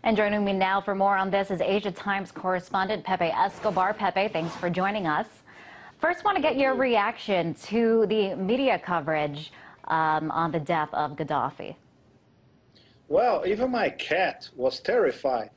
And joining me now for more on this is Asia Times correspondent Pepe Escobar. Pepe, thanks for joining us. First, want to get your reaction to the media coverage on the death of Gaddafi. Well, even my cat was terrified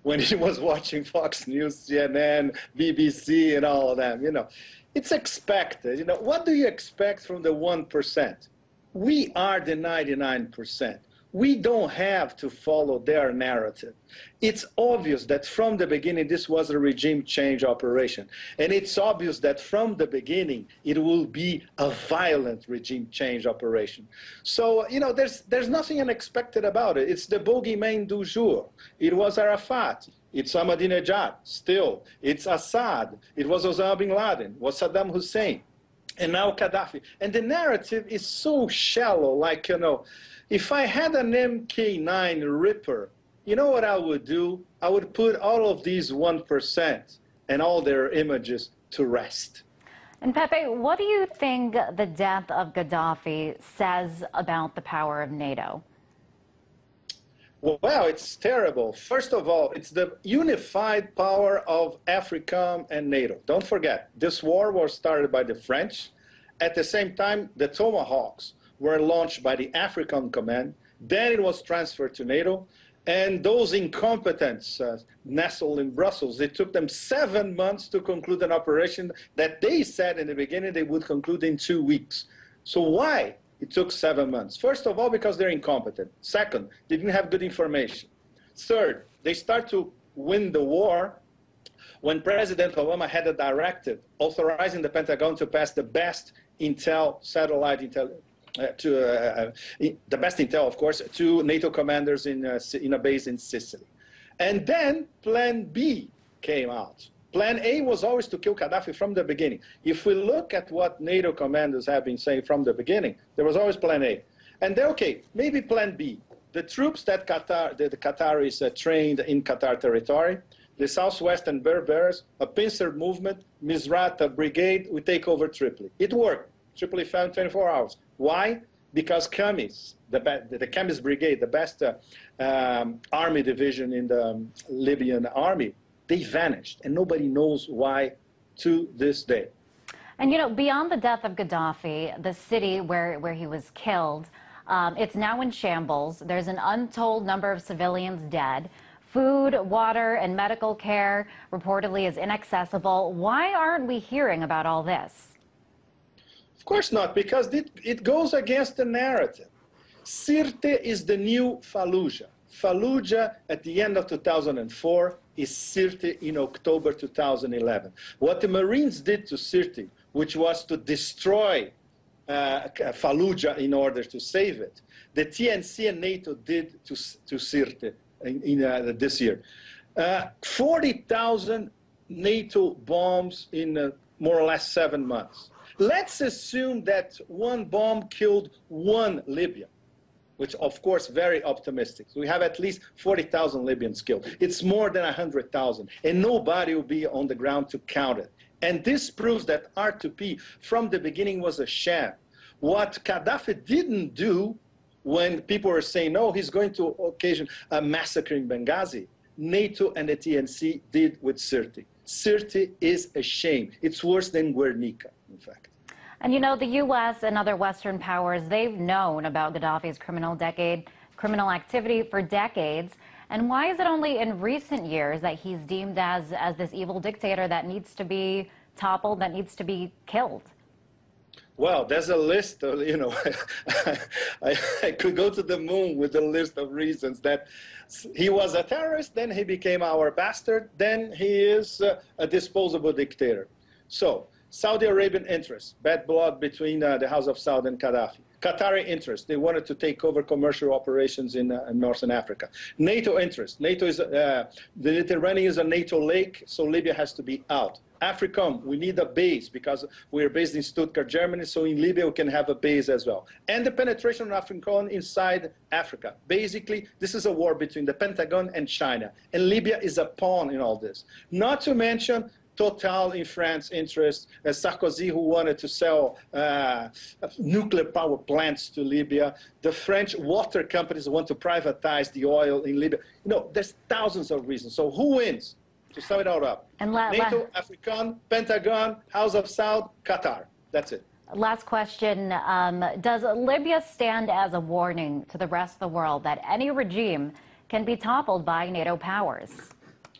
when he was watching Fox News, CNN, BBC, and all of them. You know, it's expected. You know, what do you expect from the 1%? We are the 99%. We don't have to follow their narrative. It's obvious that from the beginning this was a regime change operation. And it's obvious that from the beginning it will be a violent regime change operation. So, you know, there's nothing unexpected about it. It's the bogeyman du jour. It was Arafat. It's Ahmadinejad, still. It's Assad. It was Osama bin Laden. It was Saddam Hussein. And now Gaddafi. And the narrative is so shallow, like, you know, if I had an MK9 Ripper, you know what I would do? I would put all of these 1% and all their images to rest. And Pepe, what do you think the death of Gaddafi says about the power of NATO? Well, it's terrible. First of all, it's the unified power of AFRICOM and NATO. Don't forget, this war was started by the French. At the same time, the Tomahawks were launched by the AFRICOM Command. Then it was transferred to NATO. And those incompetents nestled in Brussels, it took them 7 months to conclude an operation that they said in the beginning they would conclude in 2 weeks. So why it took 7 months? First of all, because they're incompetent. Second, they didn't have good information. Third, they start to win the war when President Obama had a directive authorizing the Pentagon to pass the best intel, satellite intel, the best intel, of course, to NATO commanders in a base in Sicily. And then Plan B came out. Plan A was always to kill Gaddafi from the beginning. If we look at what NATO commanders have been saying from the beginning, there was always Plan A. And then, okay, maybe Plan B. The troops that the Qataris trained in Qatar territory, the Southwestern Berbers, a pincer movement, Misrata Brigade, we take over Tripoli. It worked. Tripoli fell in 24 hours. Why? Because Khamis, the Khamis Brigade, the best army division in the Libyan army, they vanished, and nobody knows why to this day. And, you know, beyond the death of Gaddafi, the city where he was killed, it's now in shambles. There's an untold number of civilians dead. Food, water, and medical care reportedly is inaccessible. Why aren't we hearing about all this? Of course not, because it goes against the narrative. Sirte is the new Fallujah. Fallujah at the end of 2004 is Sirte in October 2011. What the Marines did to Sirte, which was to destroy Fallujah in order to save it, the TNC and NATO did to Sirte this year. 40,000 NATO bombs in more or less 7 months. Let's assume that one bomb killed one Libyan, which, of course, very optimistic. So we have at least 40,000 Libyans killed. It's more than 100,000, and nobody will be on the ground to count it. And this proves that R2P from the beginning was a sham. What Gaddafi didn't do when people were saying, no, he's going to occasion a massacre in Benghazi, NATO and the TNC did with Sirte. Sirte is a shame. It's worse than Guernica, in fact. And you know, the U.S. and other Western powers, they've known about Gaddafi's criminal activity for decades. And why is it only in recent years that he's deemed as this evil dictator that needs to be toppled, that needs to be killed? Well, there's a list of, you know, I could go to the moon with a list of reasons that he was a terrorist, then he became our bastard, then he is a disposable dictator. So, Saudi Arabian interests, bad blood between the House of Saud and Gaddafi. Qatari interests, they wanted to take over commercial operations in Northern Africa. NATO interests, NATO is, the Mediterranean is a NATO lake, so Libya has to be out. AFRICOM, we need a base because we're based in Stuttgart, Germany, so in Libya we can have a base as well. And the penetration of AFRICOM inside Africa. Basically, this is a war between the Pentagon and China, and Libya is a pawn in all this. Not to mention Total in France's interest, Sarkozy who wanted to sell nuclear power plants to Libya, the French water companies want to privatize the oil in Libya. You know, there's thousands of reasons. So who wins? To sum it all up, And NATO, African, Pentagon, House of Saud, Qatar. That's it. last question. Does Libya stand as a warning to the rest of the world that any regime can be toppled by NATO powers?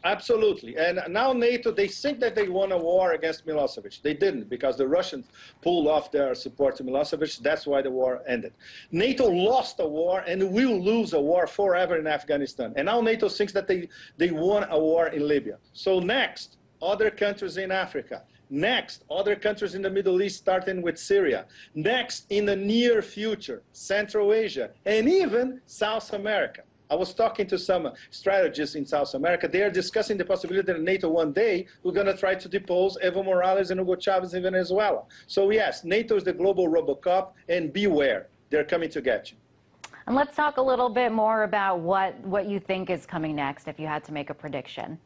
Absolutely. And now NATO, they think that they won a war against Milosevic. They didn't, because the Russians pulled off their support to Milosevic. That's why the war ended. NATO lost a war and will lose a war forever in Afghanistan. And now NATO thinks that they won a war in Libya. So next, other countries in Africa. Next, other countries in the Middle East, starting with Syria. Next, in the near future, Central Asia, and even South America. I was talking to some strategists in South America. They are discussing the possibility that NATO one day we're going to try to depose Evo Morales and Hugo Chavez in Venezuela. So yes, NATO is the global Robocop, and beware, they're coming to get you. And let's talk a little bit more about what you think is coming next, if you had to make a prediction.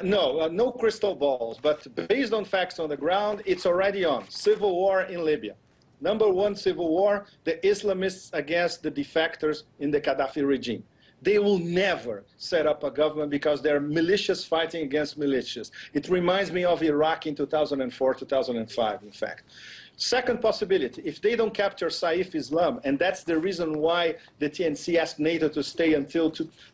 No crystal balls, but based on facts on the ground, it's already on. Civil war in Libya. Number one civil war, the Islamists against the defectors in the Gaddafi regime. They will never set up a government because they're militias fighting against militias. It reminds me of Iraq in 2004, 2005, in fact. Second possibility, if they don't capture Saif Islam, and that's the reason why the TNC asked NATO to stay until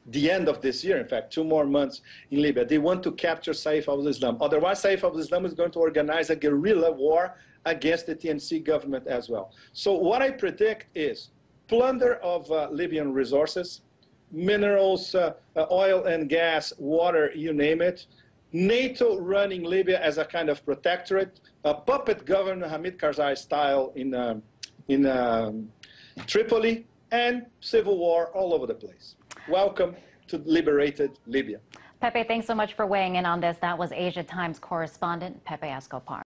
the end of this year, in fact, 2 more months in Libya. They want to capture Saif al-Islam. Otherwise, Saif al-Islam is going to organize a guerrilla war against the TNC government as well. So what I predict is plunder of Libyan resources, minerals, oil and gas, water, you name it. NATO running Libya as a kind of protectorate, a puppet governor Hamid Karzai style in Tripoli, and civil war all over the place. Welcome to liberated Libya. Pepe, thanks so much for weighing in on this. That was Asia Times correspondent Pepe Escopar.